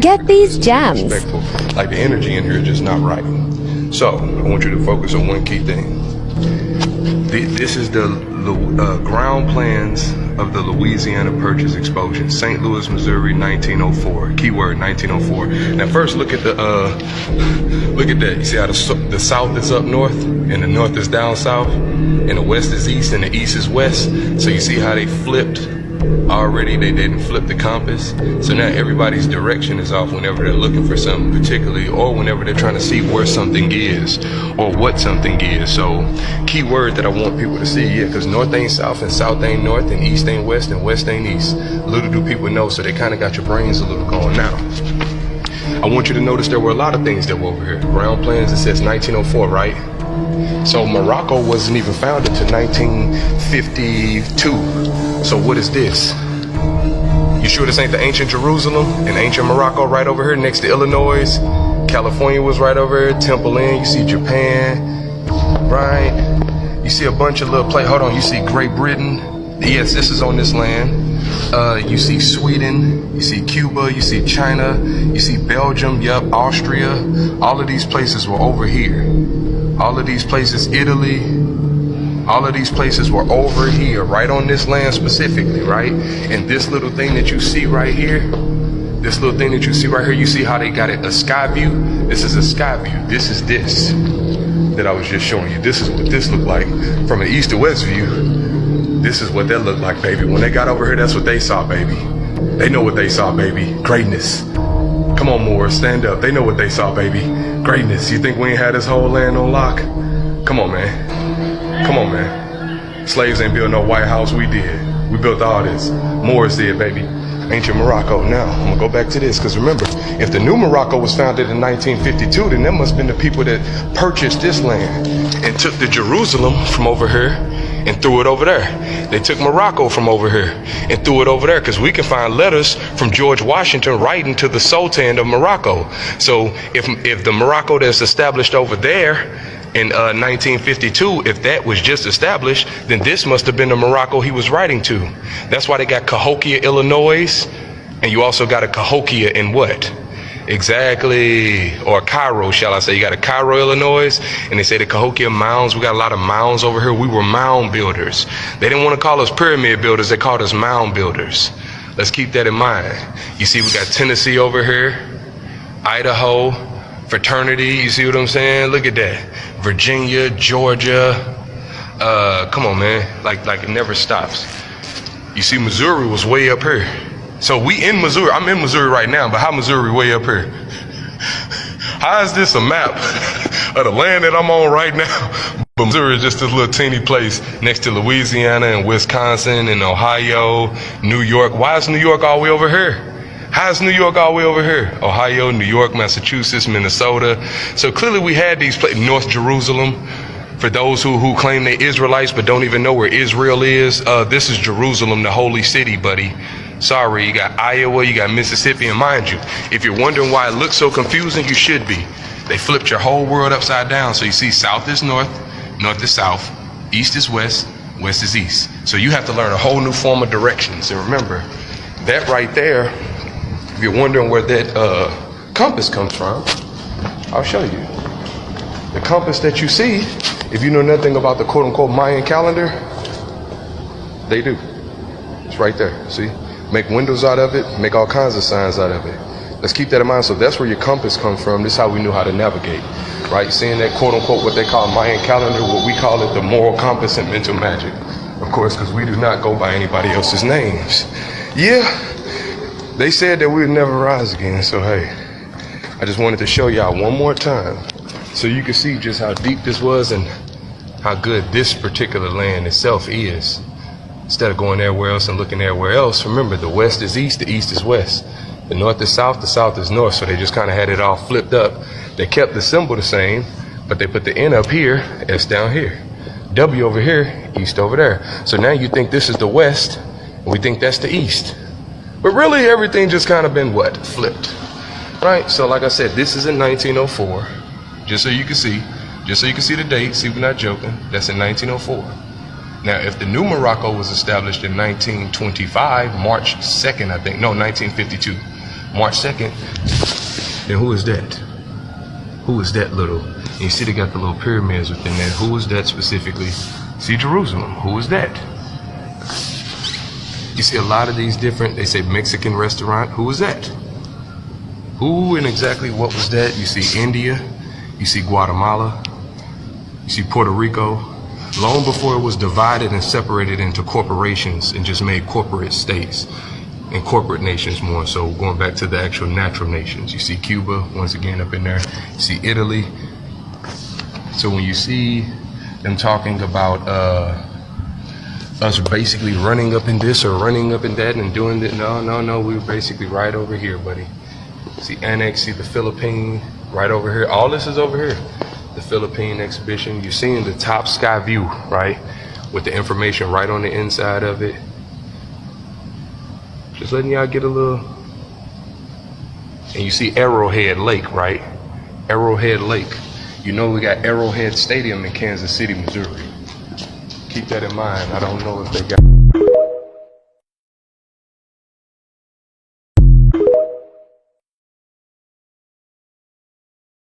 Get these gems. Respectful. Like the energy in here is just not right. So I want you to focus on one key thing. This is the ground plans of the Louisiana Purchase Explosion, St. Louis, Missouri, 1904. Keyword 1904. Now first look at the look at that. You see how the south is up north and the north is down south and the west is east and the east is west. So you see how they flipped already. They didn't flip the compass. So now everybody's direction is off whenever they're looking for something particularly, or whenever they're trying to see where something is or what something is. So key word that I want people to see, yeah, because north ain't south and south ain't north and east ain't west and west ain't east. Little do people know, so they kind of got your brains a little going now. I want you to notice there were a lot of things that were over here. Ground plans, it says 1904, right? So Morocco wasn't even founded until 1952. So what is this? You sure this ain't the ancient Jerusalem and ancient Morocco right over here next to Illinois? California was right over here, Temple Inn, you see Japan, right? You see a bunch of little hold on, you see Great Britain. Yes, this is on this land. You see Sweden, you see Cuba, you see China, you see Belgium, yup, Austria. All of these places were over here. All of these places, Italy, all of these places were over here, right on this land specifically, right? And this little thing that you see right here, you see how they got it a sky view? This is a sky view. This is this that I was just showing you. This is what this looked like from an east to west view. This is what that looked like, baby. When they got over here, that's what they saw, baby. They know what they saw, baby. Greatness. Come on, Moore, stand up. They know what they saw, baby. Greatness. You think we ain't had this whole land on lock? Come on, man. Come on, man. Slaves ain't built no White House. We did. We built all this. Moors did, baby. Ancient Morocco. Now, I'm gonna go back to this, because remember, if the new Morocco was founded in 1952, then that must have been the people that purchased this land and took the Jerusalem from over here and threw it over there. They took Morocco from over here and threw it over there, because we can find letters from George Washington writing to the Sultan of Morocco. So if the Morocco that's established over there in 1952, if that was just established, then this must have been the Morocco he was writing to. That's why they got Cahokia, Illinois, and you also got a Cahokia in what? Exactly, or Cairo, shall I say. You got a Cairo, Illinois, and they say the Cahokia mounds. We got a lot of mounds over here. We were mound builders. They didn't want to call us pyramid builders. They called us mound builders. Let's keep that in mind. You see, we got Tennessee over here, Idaho, fraternity. You see what I'm saying? Look at that. Virginia, Georgia. Come on, man. Like it never stops. You see, Missouri was way up here. So we in Missouri. I'm in Missouri right now, but how Missouri way up here? How is this a map of the land that I'm on right now? But Missouri is just this little teeny place next to Louisiana and Wisconsin and Ohio, New York. Why is New York all the way over here? How is New York all the way over here? Ohio, New York, Massachusetts, Minnesota. So clearly we had these places. North Jerusalem. For those who claim they're Israelites but don't even know where Israel is, this is Jerusalem, the holy city, buddy. Sorry, you got Iowa, you got Mississippi, and mind you, if you're wondering why it looks so confusing, you should be. They flipped your whole world upside down. So you see south is north, north is south, east is west, west is east. So you have to learn a whole new form of directions. And remember, that right there, if you're wondering where that compass comes from, I'll show you. The compass that you see, if you know nothing about the quote-unquote Mayan calendar, they do. It's right there, see? Make windows out of it, make all kinds of signs out of it. Let's keep that in mind. So that's where your compass comes from. This is how we knew how to navigate, right? Seeing that quote-unquote what they call Mayan calendar, what we call it the moral compass and mental magic. Of course, because we do not go by anybody else's names. Yeah, they said that we would never rise again. So hey, I just wanted to show y'all one more time so you can see just how deep this was and how good this particular land itself is. Instead of going everywhere else and looking everywhere else, remember the west is east, the east is west. The north is south, the south is north. So they just kind of had it all flipped up. They kept the symbol the same, but they put the N up here, S down here. W over here, east over there. So now you think this is the west, and we think that's the east. But really everything just kind of been what? Flipped, right? So like I said, this is in 1904, just so you can see the date, see we're not joking, that's in 1904. Now, if the new Morocco was established in 1925, March 2nd, I think, no, 1952. March 2nd. Then who is that? Who is that little? And you see they got the little pyramids within there. Who is that specifically? See Jerusalem. Who is that? You see a lot of these different, they say Mexican restaurant. Who is that? Who and exactly what was that? You see India. You see Guatemala. You see Puerto Rico. Long before it was divided and separated into corporations and just made corporate states and corporate nations more. So going back to the actual natural nations, you see Cuba once again up in there. You see Italy. So when you see them talking about us basically running up in this or running up in that and doing that, no, we were basically right over here, buddy. See Annex, see the Philippine right over here. All this is over here. The Philippine exhibition. You're seeing the top sky view, right? With the information right on the inside of it. Just letting y'all get a little. And you see Arrowhead Lake, right? Arrowhead Lake. You know we got Arrowhead Stadium in Kansas City, Missouri. Keep that in mind. I don't know if they got